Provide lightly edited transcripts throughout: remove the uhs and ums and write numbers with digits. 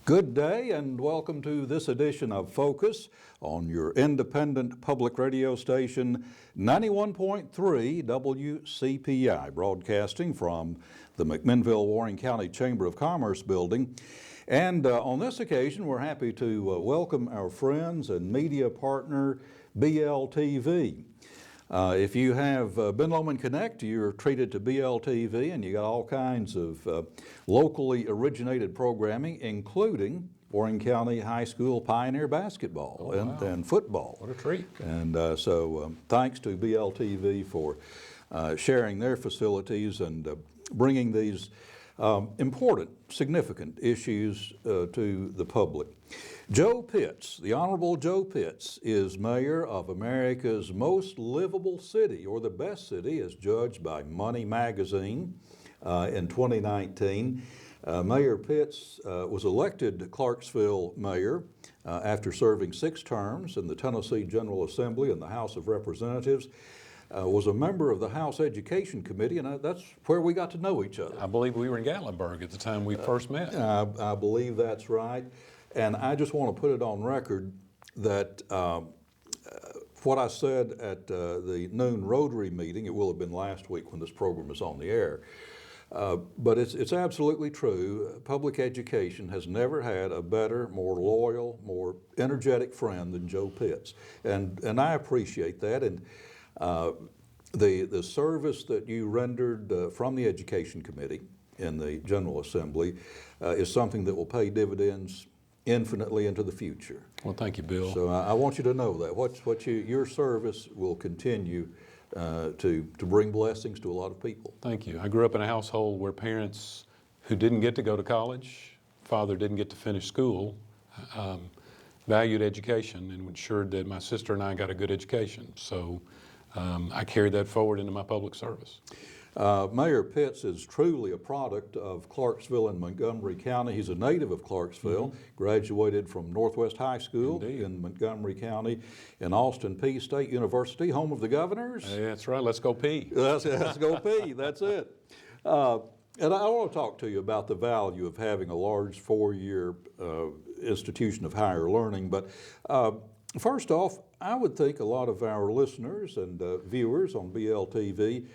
Good day and welcome to this edition of Focus on your independent public radio station 91.3 WCPI, broadcasting from the McMinnville-Warren County Chamber of Commerce building. And on this occasion, we're happy to welcome our friends and media partner, BLTV. If you have Ben Lomond Connect, you're treated to BLTV, and you got all kinds of locally originated programming, including Warren County High School Pioneer basketball and football. What a treat. And so thanks to BLTV for sharing their facilities and bringing these important, significant issues to the public. Joe Pitts, the Honorable Joe Pitts, is mayor of America's most livable city, or the best city, as judged by Money Magazine in 2019. Mayor Pitts was elected Clarksville mayor after serving 6 terms in the Tennessee General Assembly and the House of Representatives. Was a member of the House Education Committee, and that's where we got to know each other. I believe we were in Gatlinburg at the time we first met. I believe that's right. And I just want to put it on record that what I said at the noon Rotary meeting, it will have been last week when this program is on the air, but it's absolutely true. Public education has never had a better, more loyal, more energetic friend than Joe Pitts. And I appreciate that. And the service that you rendered from the Education Committee in the General Assembly is something that will pay dividends infinitely into the future. Well, thank you, Bill. So I want you to know that your service will continue to bring blessings to a lot of people. Thank you. I grew up in a household where parents who didn't get to go to college, father didn't get to finish school, valued education and ensured that my sister and I got a good education. So I carried that forward into my public service. Mayor Pitts is truly a product of Clarksville and Montgomery County. He's a native of Clarksville, graduated from Northwest High School in Montgomery County, and Austin Peay State University, home of the Governors. That's right. Let's go Peay. Let's go Peay. That's it. And I want to talk to you about the value of having a large 4-year institution of higher learning. But first off, I would think a lot of our listeners and viewers on BLTV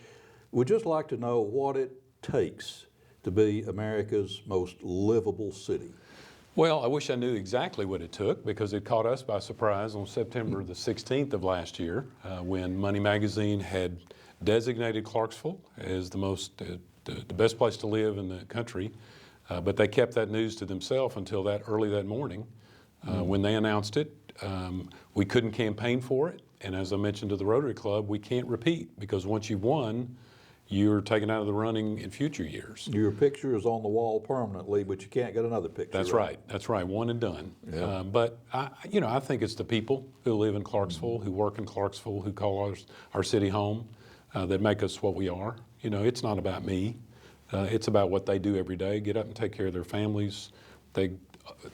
would just like to know what it takes to be America's most livable city. Well, I wish I knew exactly what it took, because it caught us by surprise on September the 16th of last year when Money Magazine had designated Clarksville as the best place to live in the country. But they kept that news to themselves until early that morning. When they announced it, we couldn't campaign for it. And as I mentioned to the Rotary Club, we can't repeat, because once you've won, you're taken out of the running in future years. Your picture is on the wall permanently, but you can't get another picture. That's right. That's right. One and done. Yeah. But I think it's the people who live in Clarksville, who work in Clarksville, who call our city home, that make us what we are. It's not about me. It's about what they do every day. Get up and take care of their families. They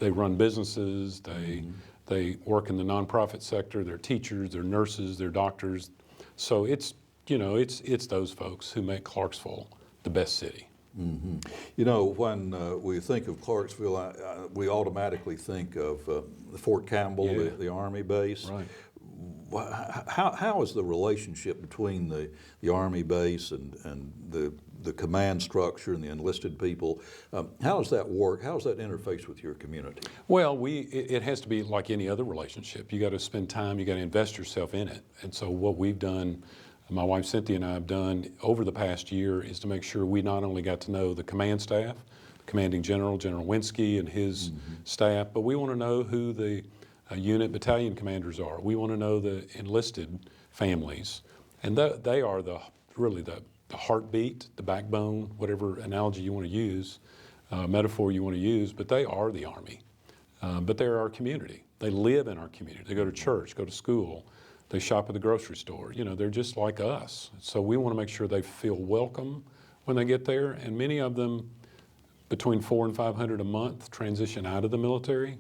run businesses. They work in the nonprofit sector. They're teachers. They're nurses. They're doctors. So it's those folks who make Clarksville the best city. Mm-hmm. When we think of Clarksville, we automatically think of Fort Campbell, the Army base. Right. How is the relationship between the Army base and the command structure and the enlisted people? How does that work? How does that interface with your community? Well, it has to be like any other relationship. You got to spend time, you got to invest yourself in it. And so what we've done, my wife Cynthia and I have done over the past year, is to make sure we not only got to know the command staff, Commanding General Winsky and his staff, but we want to know who the unit battalion commanders are. We want to know the enlisted families. And they are really the heartbeat, the backbone, whatever analogy you want to use, metaphor you want to use, but they are the Army. But they're our community. They live in our community. They go to church, go to school. They shop at the grocery store. They're just like us. So we want to make sure they feel welcome when they get there. And many of them, between 400 and 500 a month, transition out of the military.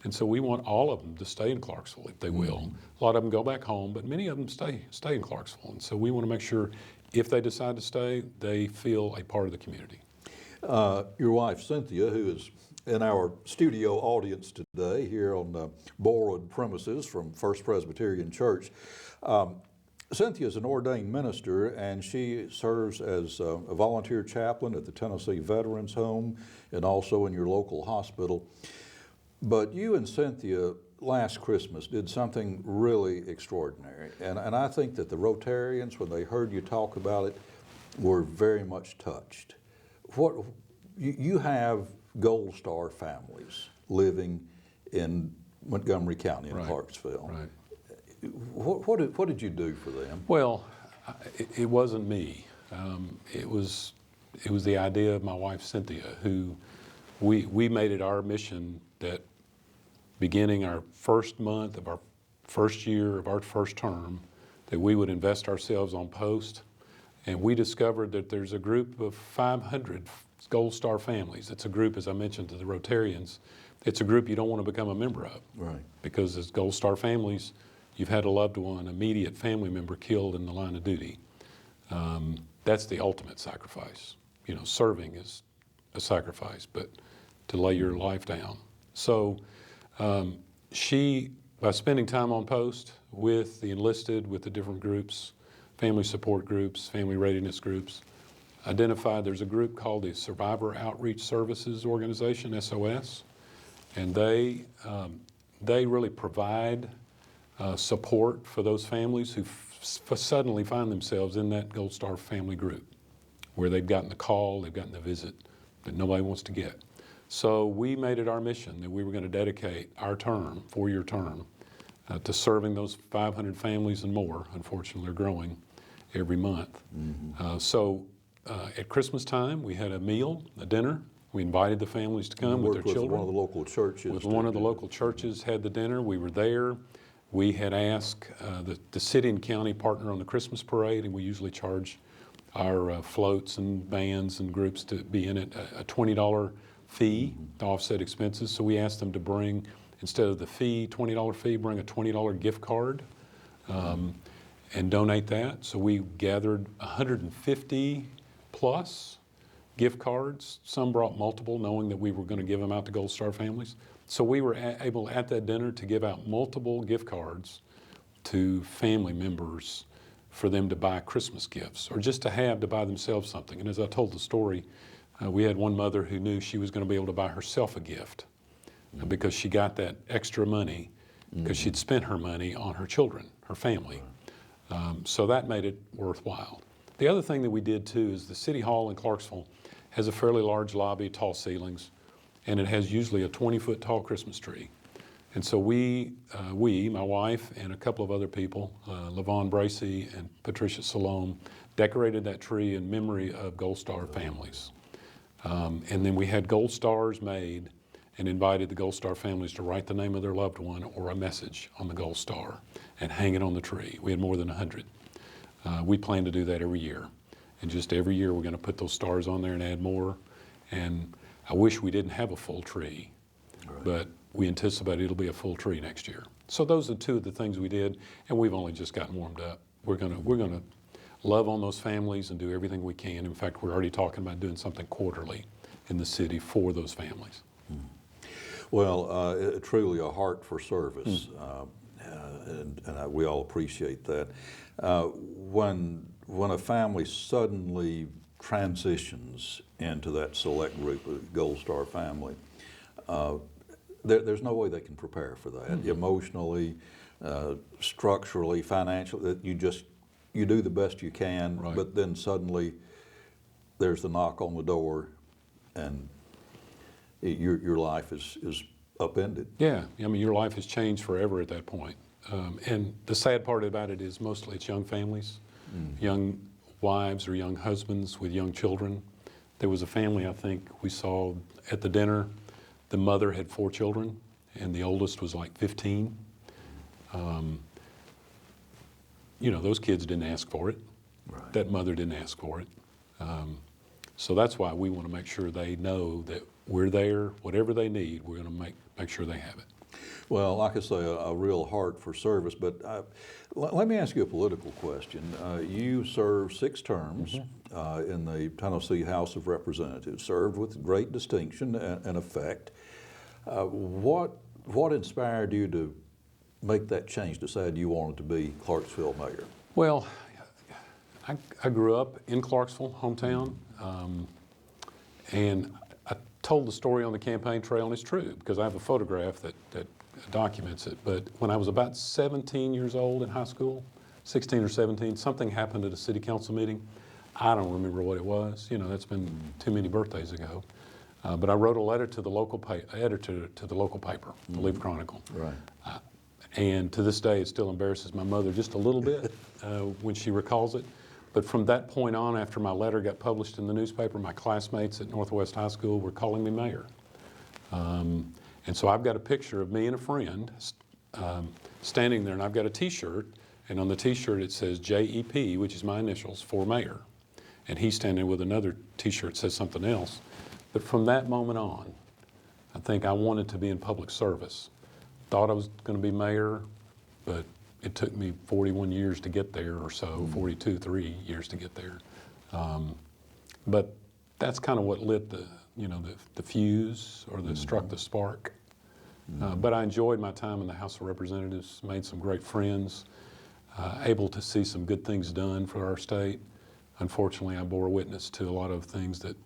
And so we want all of them to stay in Clarksville if they will. A lot of them go back home, but many of them stay in Clarksville. And so we want to make sure if they decide to stay, they feel a part of the community. Your wife, Cynthia, who is in our studio audience today here on the borrowed premises from First Presbyterian Church. Cynthia is an ordained minister, and she serves as a volunteer chaplain at the Tennessee Veterans Home and also in your local hospital. But you and Cynthia last Christmas did something really extraordinary, and I think that the Rotarians, when they heard you talk about it, were very much touched. What you have Gold Star families living in Montgomery County in Clarksville. Right. What did you do for them? Well, it wasn't me. It was the idea of my wife Cynthia, who we made it our mission that beginning our first month of our first year of our first term, that we would invest ourselves on post. And we discovered that there's a group of 500 Gold Star families. It's a group, as I mentioned to the Rotarians, it's a group you don't want to become a member of. Right. Because as Gold Star families, you've had a loved one, immediate family member killed in the line of duty. That's the ultimate sacrifice. You know, serving is a sacrifice, but to lay your life down. So she, by spending time on post with the enlisted, with the different groups, family support groups, family readiness groups, identified there's a group called the Survivor Outreach Services Organization, SOS, and they really provide support for those families who suddenly find themselves in that Gold Star family group, where they've gotten the call, they've gotten the visit that nobody wants to get. So we made it our mission that we were going to dedicate our term, 4-year term, to serving those 500 families and more. Unfortunately, they're growing every month. So at Christmas time, we had a meal, a dinner. We invited the families to come with their children. One of the local churches. With one of the local churches had the dinner. We were there. We had asked the city and county partner on the Christmas parade, and we usually charge our floats and bands and groups to be in it a $20 fee to offset expenses. So we asked them to bring, instead of the fee, $20 fee, bring a $20 gift card and donate that. So we gathered 150 plus gift cards. Some brought multiple, knowing that we were going to give them out to Gold Star families. So we were able at that dinner to give out multiple gift cards to family members for them to buy Christmas gifts, or just to buy themselves something. And as I told the story, we had one mother who knew she was going to be able to buy herself a gift because she got that extra money because she'd spent her money on her children, her family. So that made it worthwhile. The other thing that we did too is the City Hall in Clarksville has a fairly large lobby, tall ceilings, and it has usually a 20-foot tall Christmas tree. And so we, my wife and a couple of other people, LaVon Bracey and Patricia Salome, decorated that tree in memory of Gold Star families. And then we had Gold Stars made and invited the Gold Star families to write the name of their loved one or a message on the Gold Star and hang it on the tree. We had more than 100. We plan to do that every year. And just every year we're going to put those stars on there and add more. And I wish we didn't have a full tree, but we anticipate it'll be a full tree next year. So those are two of the things we did, and we've only just gotten warmed up. We're gonna love on those families and do everything we can. In fact, we're already talking about doing something quarterly in the city for those families. Well, truly a heart for service, and we all appreciate that. When a family suddenly transitions into that select group of Gold Star family, there's no way they can prepare for that emotionally, structurally, financially. That you do the best you can, but then suddenly there's the knock on the door, and your life is upended. Yeah, I mean, your life has changed forever at that point. And the sad part about it is mostly it's young families, young wives or young husbands with young children. There was a family, I think, we saw at the dinner. The mother had 4 children, and the oldest was like 15. You know, those kids didn't ask for it. Right. That mother didn't ask for it. So that's why we want to make sure they know that we're there. Whatever they need, we're going to make sure they have it. Well, like I say, a real heart for service. But let me ask you a political question. You served 6 terms in the Tennessee House of Representatives, served with great distinction and effect. What inspired you to make that change, decide you wanted to be Clarksville mayor? Well, I grew up in Clarksville, hometown, and I told the story on the campaign trail, and it's true because I have a photograph that documents it. But when I was about 17 years old in high school, 16 or 17, something happened at a city council meeting. I don't remember what it was. You know, that's been too many birthdays ago. But I wrote a letter to the local editor to the local paper, the Leaf Chronicle. Right. And to this day, it still embarrasses my mother just a little bit when she recalls it. But from that point on, after my letter got published in the newspaper, my classmates at Northwest High School were calling me mayor. And so I've got a picture of me and a friend standing there, and I've got a T-shirt, and on the T-shirt it says JEP, which is my initials, for mayor. And he's standing with another T-shirt that says something else. But from that moment on, I think I wanted to be in public service. Thought I was going to be mayor, but it took me 41 years to get there or so, 3 years to get there. But that's kind of what lit the fuse or struck the spark. But I enjoyed my time in the House of Representatives, made some great friends, able to see some good things done for our state. Unfortunately, I bore witness to a lot of things that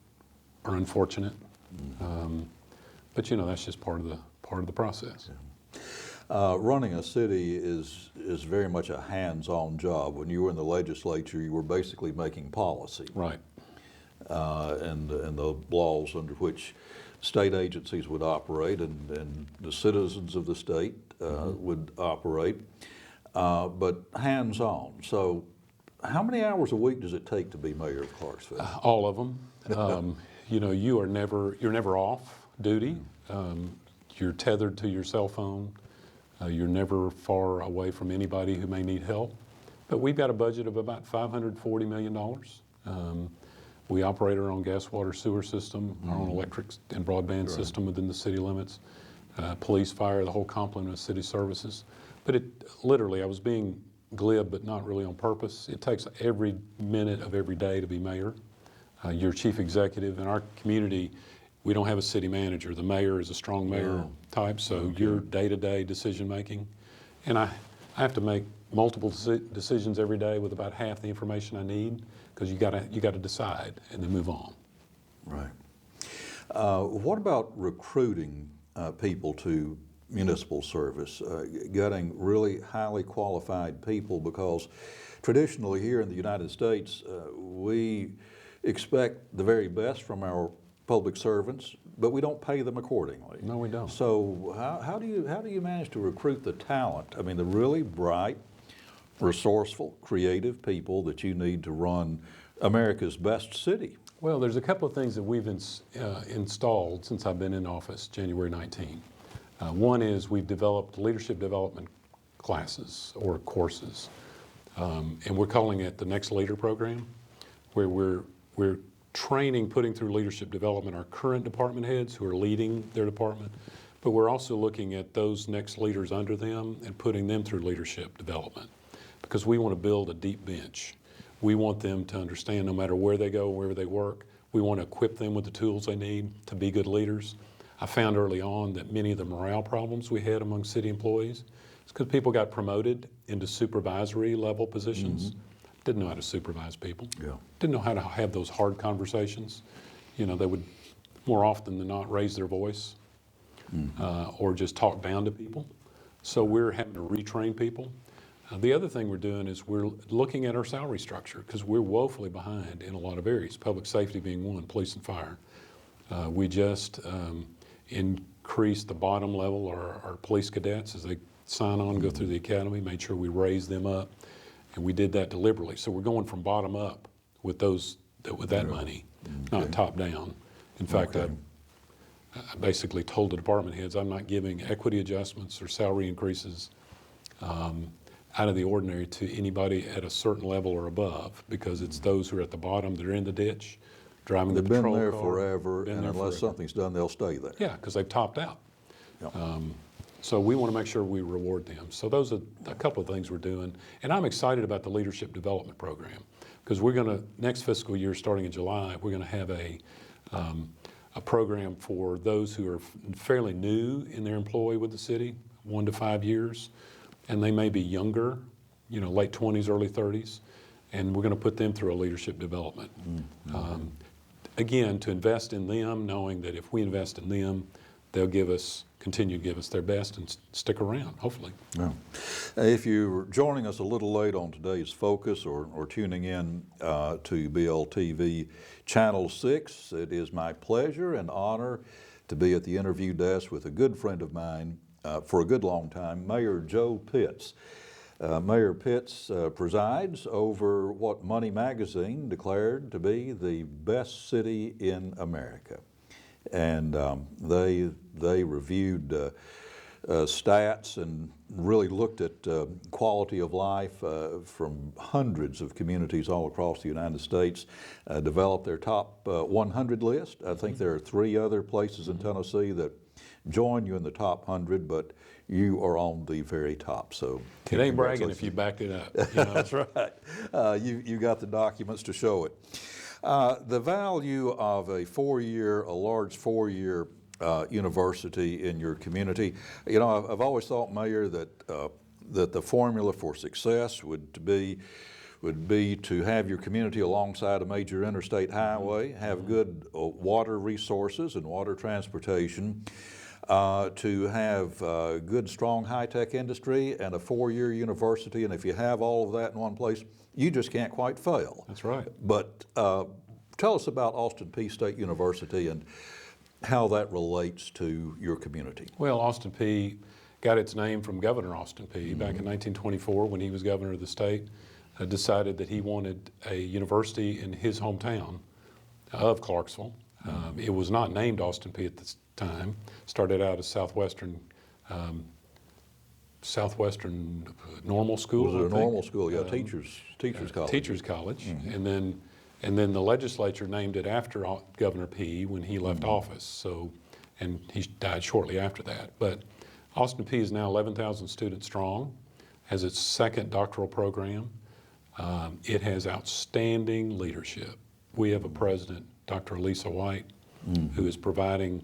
are unfortunate. But that's just part of the process. Running a city is very much a hands-on job. When you were in the legislature, you were basically making policy. Right. And the laws under which state agencies would operate and the citizens of the state would operate, but hands-on. So how many hours a week does it take to be mayor of Clarksville? All of them. You're never off duty. You're tethered to your cell phone. You're never far away from anybody who may need help. But we've got a budget of about $540 million. We operate our own gas, water, sewer system, our own electric and broadband system within the city limits, police, fire, the whole complement of city services. But literally, I was being glib, but not really on purpose. It takes every minute of every day to be mayor. You're chief executive. In our community, we don't have a city manager. The mayor is a strong mayor type, so you're day-to-day decision-making. And I have to make multiple decisions every day with about half the information I need, because you got to decide and then move on. Right. What about recruiting people to municipal service, getting really highly qualified people? Because traditionally here in the United States, we expect the very best from our public servants, but we don't pay them accordingly. No, we don't. So how do you manage to recruit the talent? I mean, the really bright, resourceful, creative people that you need to run America's best city? Well, there's a couple of things that we've installed since I've been in office, January 19. One is we've developed leadership development classes or courses, and we're calling it the Next Leader program, where we're training, putting through leadership development our current department heads who are leading their department, but we're also looking at those next leaders under them and putting them through leadership development, because we want to build a deep bench. We want them to understand no matter where they go, wherever they work, we want to equip them with the tools they need to be good leaders. I found early on that many of the morale problems we had among city employees is because people got promoted into supervisory level positions, didn't know how to supervise people, didn't know how to have those hard conversations. They would more often than not raise their voice or just talk down to people. So we're having to retrain people. The other thing we're doing is we're looking at our salary structure, because we're woefully behind in a lot of areas, public safety being one, police and fire. We just increased the bottom level, our police cadets, as they sign on and go through the academy, made sure we raised them up, and we did that deliberately. So we're going from bottom up with that money, not top down. In fact, I basically told the department heads I'm not giving equity adjustments or salary increases out of the ordinary to anybody at a certain level or above, because it's those who are at the bottom that are in the ditch, driving the patrol car. They've been there forever, and unless something's done, they'll stay there. Yeah, because they've topped out. So we want to make sure we reward them. So those are a couple of things we're doing. And I'm excited about the leadership development program, because next fiscal year, starting in July, we're going to have a program for those who are fairly new in their employ with the city, 1 to 5 years, and they may be younger, late 20s, early 30s, and we're going to put them through a leadership development. Again, to invest in them, knowing that if we invest in them, they'll continue to give us their best and stick around, hopefully. Yeah. If you're joining us a little late on today's Focus or tuning in to BLTV Channel 6, it is my pleasure and honor to be at the interview desk with a good friend of mine for a good long time, Mayor Joe Pitts. Mayor Pitts presides over what Money Magazine declared to be the best city in America. And they reviewed stats and really looked at quality of life from hundreds of communities all across the United States, developed their top 100 list. I think there are 3 other places in Tennessee that join you in the top 100, but you are on the very top. So it ain't bragging if you backed it up. That's right. You got the documents to show it. The value of a large four-year university in your community. I've always thought, Mayor, that the formula for success would be to have your community alongside a major interstate highway, have good water resources and water transportation, to have good, strong, high-tech industry and a 4-year university. And if you have all of that in one place, you just can't quite fail. That's right. But tell us about Austin Peay State University and how that relates to your community. Well, Austin Peay got its name from Governor Austin Peay back in 1924 when he was governor of the state, decided that he wanted a university in his hometown of Clarksville. It was not named Austin Peay at the time. Started out as Southwestern Normal School. Was it a normal school? Yeah, teachers college. Teachers College, and then the legislature named it after Governor Peay when he left office. So, and he died shortly after that. But Austin Peay is now 11,000 students strong, has its 2nd doctoral program. It has outstanding leadership. We have a president, Dr. Elisa White, who is providing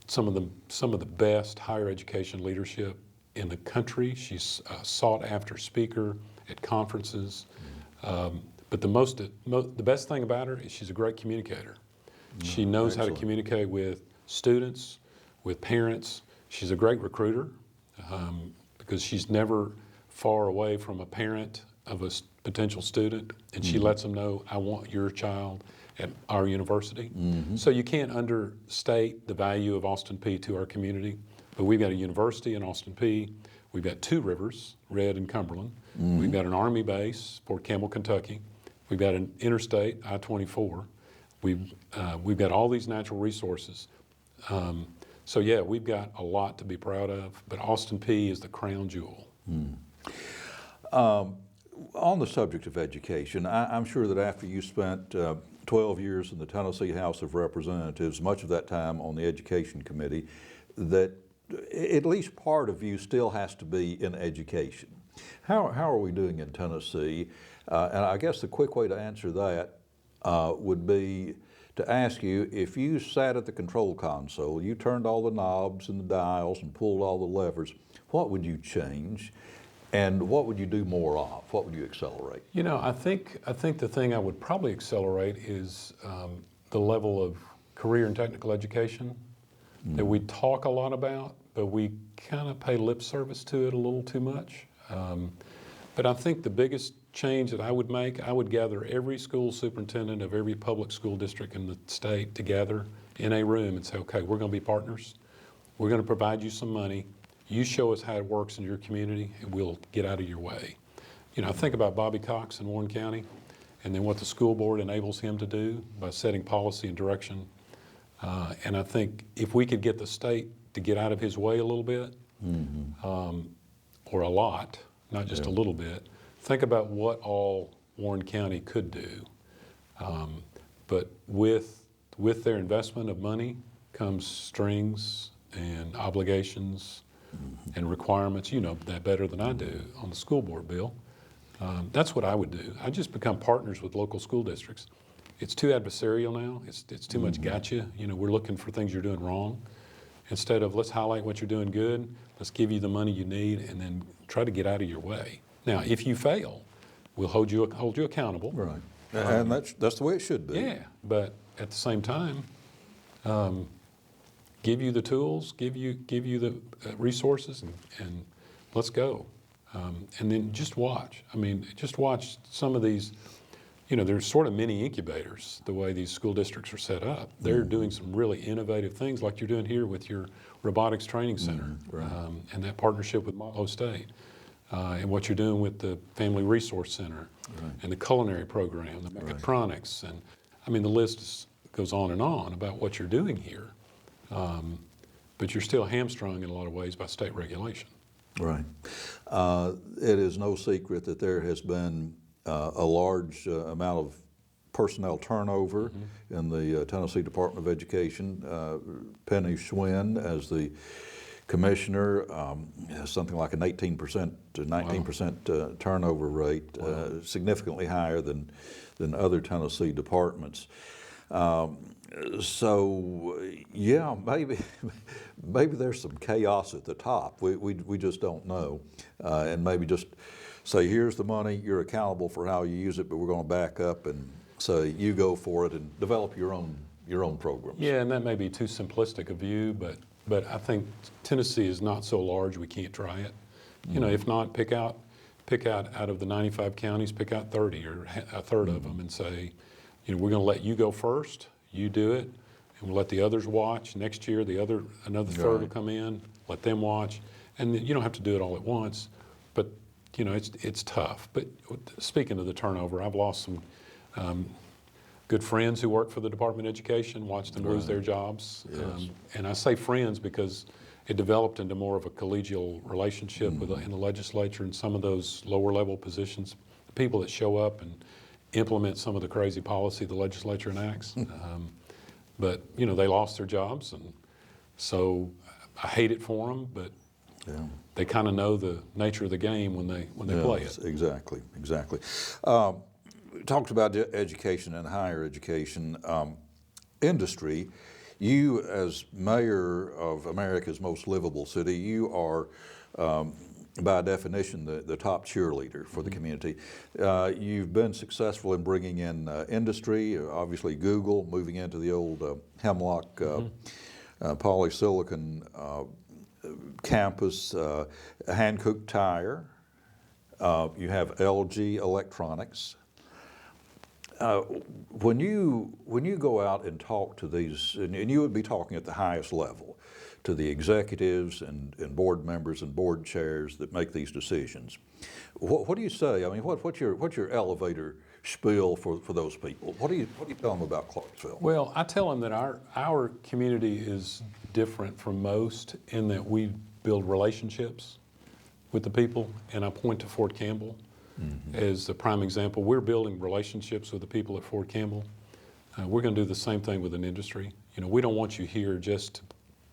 some of the best higher education leadership in the country. She's a sought after speaker at conferences. But the best thing about her is she's a great communicator. She knows how to communicate with students, with parents. She's a great recruiter because she's never far away from a parent of a potential student, and she lets them know, I want your child at our university. So you can't understate the value of Austin Peay to our community. But we've got a university in Austin Peay. We've got 2 rivers, Red and Cumberland. We've got an Army base, Fort Campbell, Kentucky. We've got an interstate, I-24. We've got all these natural resources. So yeah, we've got a lot to be proud of, but Austin Peay is the crown jewel. On the subject of education, I'm sure that after you spent 12 years in the Tennessee House of Representatives, much of that time on the Education Committee, that at least part of you still has to be in education. How are we doing in Tennessee? And I guess the quick way to answer that would be to ask you, if you sat at the control console, you turned all the knobs and the dials and pulled all the levers, what would you change? And what would you do more of? What would you accelerate? I think the thing I would probably accelerate is the level of career and technical education that we talk a lot about, but we kind of pay lip service to it a little too much. But I think the biggest change that I would make, I would gather every school superintendent of every public school district in the state together in a room and say, okay, we're going to be partners. We're going to provide you some money. You show us how it works in your community, and we'll get out of your way. Think about Bobby Cox in Warren County, and then what the school board enables him to do by setting policy and direction. And I think if we could get the state to get out of his way a little bit, or a lot, not just a little bit, think about what all Warren County could do. But with their investment of money comes strings and obligations and requirements. You know that better than I do on the school board, Bill. That's what I would do. I just become partners with local school districts. It's too adversarial now. It's too much gotcha. We're looking for things you're doing wrong. Instead of let's highlight what you're doing good, let's give you the money you need, and then try to get out of your way. Now, if you fail, we'll hold you accountable. Right. And that's the way it should be. Yeah, but at the same time, give you the tools, give you the resources, and let's go. And then just watch. Just watch some of these. There's sort of mini incubators the way these school districts are set up. They're doing some really innovative things like you're doing here with your robotics training center and that partnership with Motlow State. And what you're doing with the Family Resource Center and the culinary program, the mechatronics, and the list goes on and on about what you're doing here. But you're still hamstrung in a lot of ways by state regulation. Right. It is no secret that there has been a large amount of personnel turnover in the Tennessee Department of Education. Penny Schwinn as the commissioner, something like an 18% to 19% turnover rate, significantly higher than other Tennessee departments. So yeah, maybe there's some chaos at the top. We just don't know, and maybe just say, here's the money, you're accountable for how you use it, but we're going to back up and say you go for it and develop your own programs. Yeah, and that may be too simplistic a view, but I think Tennessee is not so large we can't try it. If not, pick out of the 95 counties, pick out 30 or a third of them and say, we're going to let you go first, you do it, and we'll let the others watch. Next year, another third will come in, let them watch, and you don't have to do it all at once, but it's tough. But speaking of the turnover, I've lost some good friends who work for the Department of Education, watched them lose their jobs. Yes. And I say friends because it developed into more of a collegial relationship in the legislature and some of those lower level positions, the people that show up and implement some of the crazy policy the legislature enacts. But they lost their jobs, and so I hate it for them, but they kind of know the nature of the game when they play it. Exactly. Talked about education and higher education industry. You, as mayor of America's most livable city, you are, by definition, the top cheerleader for the community. You've been successful in bringing in industry, obviously Google, moving into the old Hemlock polysilicon campus, Hankook Tire. You have LG Electronics. When you go out and talk to these, and you would be talking at the highest level to the executives and board members and board chairs that make these decisions, what do you say? What's your elevator spiel for those people? What do you tell them about Clarksville? Well, I tell them that our community is different from most in that we build relationships with the people, and I point to Fort Campbell as a prime example. We're building relationships with the people at Fort Campbell. We're going to do the same thing with an industry. We don't want you here just to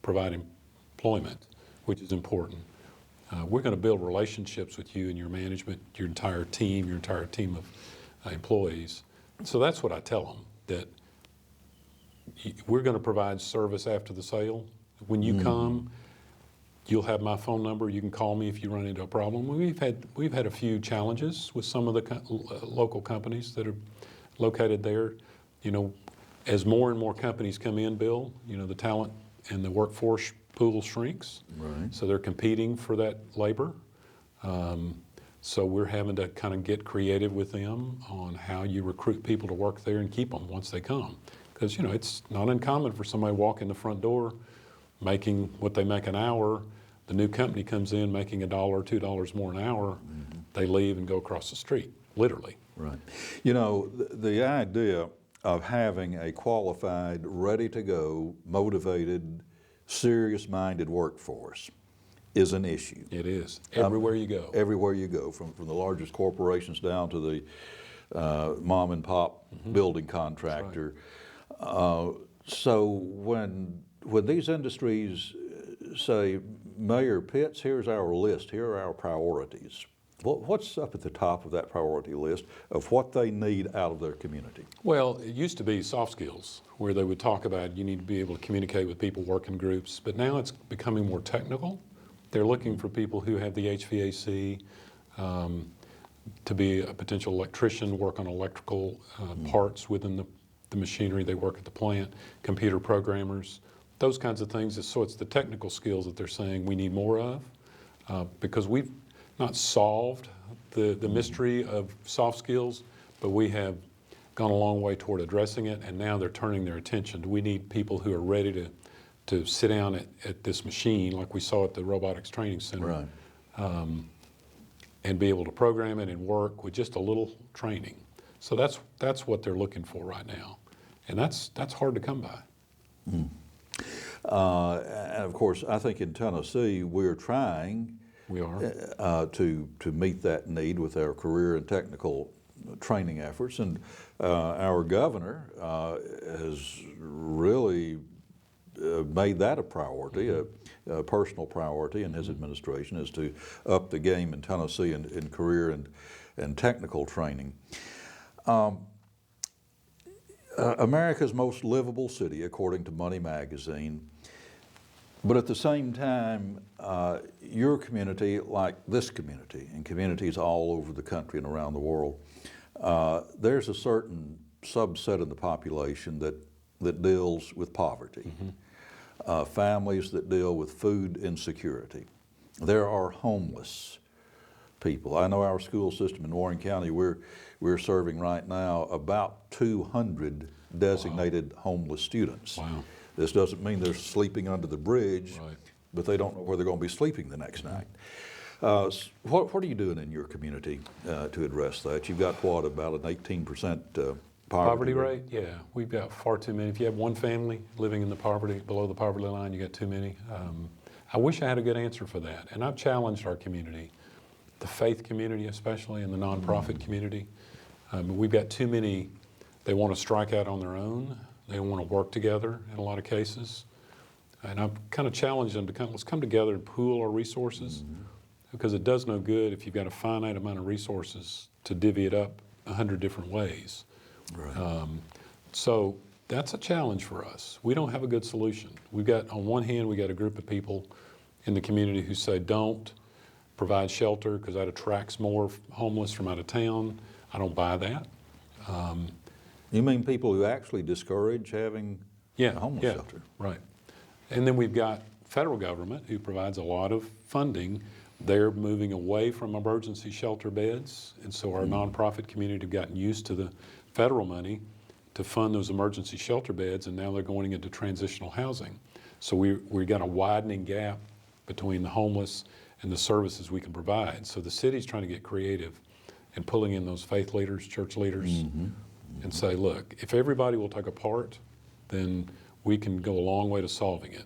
provide employment, which is important. We're going to build relationships with you and your management, your entire team of employees. So that's what I tell them, that we're going to provide service after the sale. When you come, you'll have my phone number. You can call me if you run into a problem. We've had a few challenges with some of the local companies that are located there. As more and more companies come in, Bill, the talent and the workforce pool shrinks. Right. So they're competing for that labor. So we're having to kind of get creative with them on how you recruit people to work there and keep them once they come. Because, it's not uncommon for somebody to walk in the front door making what they make an hour. The new company comes in making $1 or $2 more an hour. They leave and go across the street, literally. Right. The idea of having a qualified, ready-to-go, motivated, serious-minded workforce is an issue. It is. Everywhere you go. Everywhere you go, from the largest corporations down to the mom and pop building contractor. Right. So when these industries say, Mayor Pitts, here's our list, here are our priorities, What's up at the top of that priority list of what they need out of their community? Well, it used to be soft skills, where they would talk about you need to be able to communicate with people, work in groups, but now it's becoming more technical. They're looking for people who have the HVAC, to be a potential electrician, work on electrical parts within the machinery. They work at the plant, computer programmers, those kinds of things. So it's the technical skills that they're saying we need more of, because we've not solved the mystery of soft skills, but we have gone a long way toward addressing it, and now they're turning their attention. We need people who are ready to sit down at this machine like we saw at the Robotics Training Center. Right. And be able to program it and work with just a little training. So that's what they're looking for right now, and that's hard to come by. And of course, I think in Tennessee we're trying We are. to meet that need with our career and technical training efforts, and our governor has really made that a priority, a personal priority in his administration, is to up the game in Tennessee in career and technical training. America's most livable city, according to Money Magazine, but at the same time, your community, like this community, and communities all over the country and around the world, there's a certain subset of the population that deals with poverty. Families that deal with food insecurity. There are homeless people. I know our school system in Warren County, we're serving right now about 200 designated homeless students. Wow. This doesn't mean they're sleeping under the bridge, Right. but they don't know where they're going to be sleeping the next night. What are you doing in your community to address that? You've got what, about an 18% Poverty rate? Yeah, we've got far too many. If you have one family living in the poverty, below the poverty line, you got too many. I wish I had a good answer for that. And I've challenged our community, the faith community especially, and the nonprofit community. We've got too many, they want to strike out on their own. They don't want to work together in a lot of cases. And I've kind of challenged them to let's come together and pool our resources, because it does no good if you've got a finite amount of resources to divvy it up 100 different ways. Right. So that's a challenge for us. We don't have a good solution. We've got, on one hand, we got a group of people in the community who say don't provide shelter because that attracts more homeless from out of town. I don't buy that. You mean people who actually discourage having a homeless shelter? Right. And then we've got federal government who provides a lot of funding. They're moving away from emergency shelter beds, and so our nonprofit community have gotten used to the federal money to fund those emergency shelter beds, and now they're going into transitional housing. So we got a widening gap between the homeless and the services we can provide. So the city's trying to get creative and pulling in those faith leaders, church leaders, and say, look, if everybody will take a part, then we can go a long way to solving it,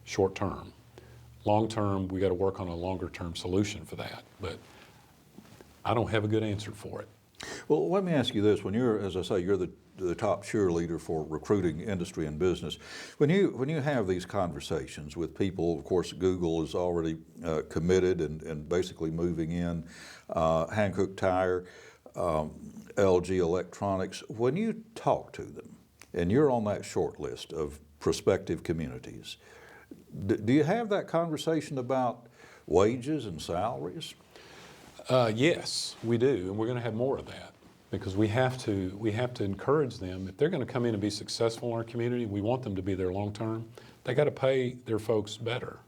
short term. Long term, we got to work on a longer term solution for that, but I don't have a good answer for it. Well, let me ask you this. When you're, as I say, you're the top cheerleader for recruiting industry and business. When you have these conversations with people, of course, Google is already committed and basically moving in, Hankook Tire, LG Electronics. When you talk to them, and you're on that short list of prospective communities, do you have that conversation about wages and salaries? Yes, we do, and we're going to have more of that, because we have to encourage them. If they're going to come in and be successful in our community, we want them to be there long term. They got to pay their folks better,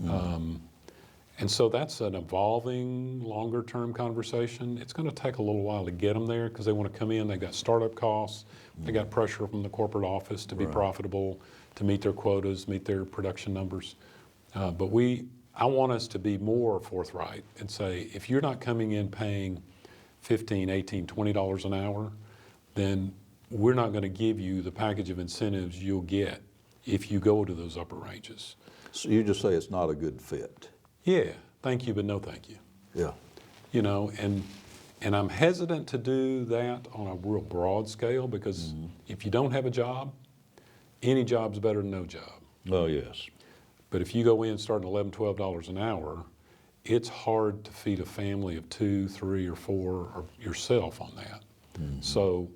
and so that's an evolving, longer term conversation. It's going to take a little while to get them there, because they want to come in. They've got startup costs. They got pressure from the corporate office to be profitable, to meet their quotas, meet their production numbers. But I want us to be more forthright and say, if you're not coming in paying $15, $18, $20 an hour, then we're not going to give you the package of incentives you'll get if you go to those upper ranges. So you just say it's not a good fit. Yeah, thank you, but no thank you. Yeah. You know, and I'm hesitant to do that on a real broad scale, because if you don't have a job, any job's better than no job. Oh, yes. But if you go in starting $11, $12 an hour, it's hard to feed a family of 2, 3, or 4, or yourself on that. So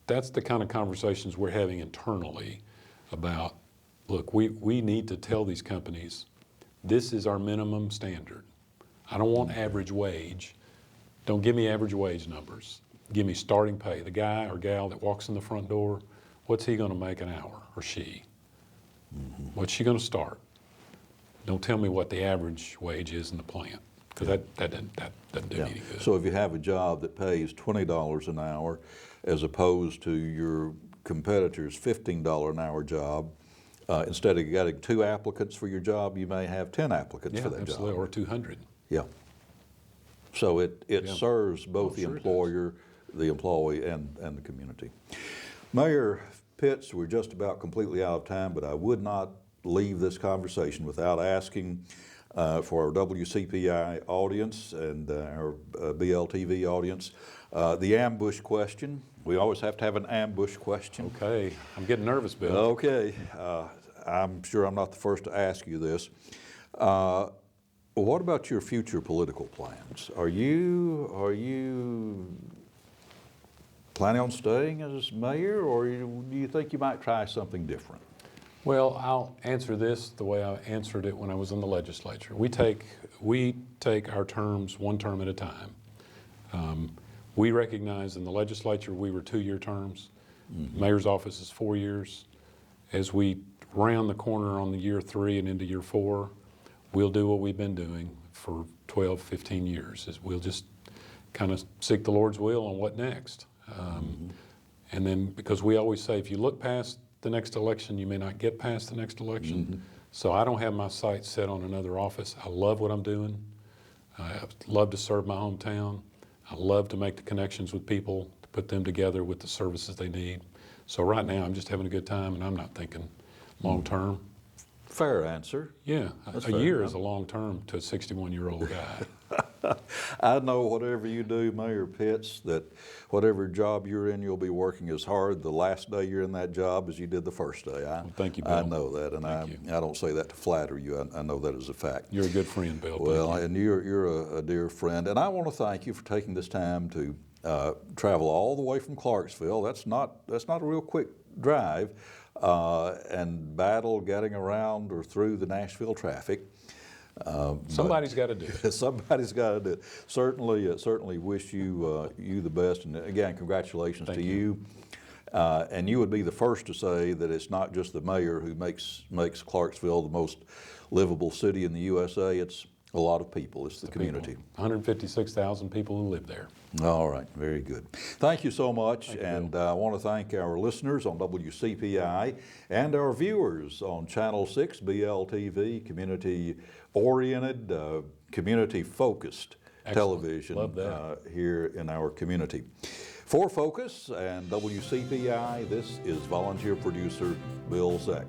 that's the kind of conversations we're having internally about, look, we need to tell these companies, this is our minimum standard. I don't want average wage. Don't give me average wage numbers. Give me starting pay. The guy or gal that walks in the front door, what's he going to make an hour, or she? What's she going to start? Don't tell me what the average wage is in the plant, because that doesn't do me any good. So if you have a job that pays $20 an hour as opposed to your competitor's $15 an hour job, instead of getting 2 applicants for your job, you may have 10 applicants for that absolutely, job. or 200. Yeah. So it serves both the sure it employer, the employee, and the community. Mayor Pitts, we're just about completely out of time, but I would not leave this conversation without asking for our WCPI audience and our BLTV audience the ambush question. We always have to have an ambush question. Okay, I'm getting nervous, Bill. Okay, I'm sure I'm not the first to ask you this. What about your future political plans? Are you planning on staying as mayor, or do you think you might try something different? Well, I'll answer this the way I answered it when I was in the legislature. We take our terms one term at a time. We recognize in the legislature we were 2-year terms. Mayor's office is 4 years. As we round the corner on the year 3 and into year 4, we'll do what we've been doing for 12, 15 years. Is we'll just kind of seek the Lord's will on what next. And then, because we always say, if you look past the next election, you may not get past the next election. So I don't have my sights set on another office. I love what I'm doing. I love to serve my hometown. I love to make the connections with people, to put them together with the services they need. So right now, I'm just having a good time, and I'm not thinking long term. Fair answer. Yeah, That's a fair year enough. is a long term to a 61-year-old guy. I know whatever you do, Mayor Pitts, that whatever job you're in, you'll be working as hard the last day you're in that job as you did the first day. Thank you, Bill. I know that, and I Thank you. don't say that to flatter you. I know that as a fact. You're a good friend, Bill. Well, Thank you. and you're a dear friend, and I want to thank you for taking this time to travel all the way from Clarksville. That's not a real quick drive, and battle getting around or through the Nashville traffic. Somebody's got to do it. Somebody's got to do it. Certainly wish you the best, and again, congratulations Thank to you. you. And you would be the first to say that it's not just the mayor who makes Clarksville the most livable city in the USA. It's a lot of people. It's the community. 156,000 people who live there. All right, very good. Thank you so much, Thank you, and I want to thank our listeners on WCPI and our viewers on Channel 6 BLTV, community-oriented, community-focused television Love that. here in our community. For Focus and WCPI, this is volunteer producer Bill Zeck.